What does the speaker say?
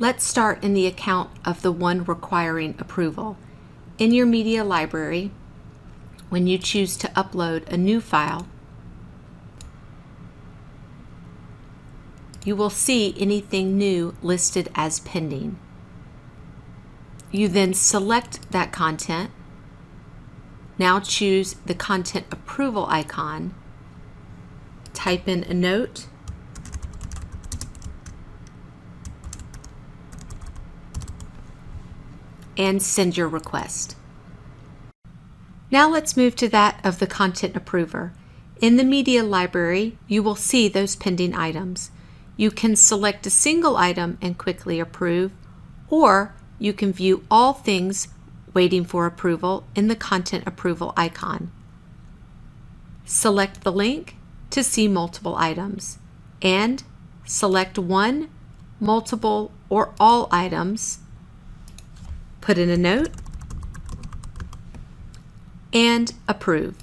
Let's start in the account of the one requiring approval. In your media library, when you choose to upload a new file, you will see anything new listed as pending. You then select that content. Now choose the content approval icon, type in a note, and send your request. Now let's move to that of the content approver. In the media library, you will see those pending items. You can select a single item and quickly approve, or you can view all things waiting for approval in the content approval icon. Select the link to see multiple items, and select one, multiple, or all items. Put in a note and approve.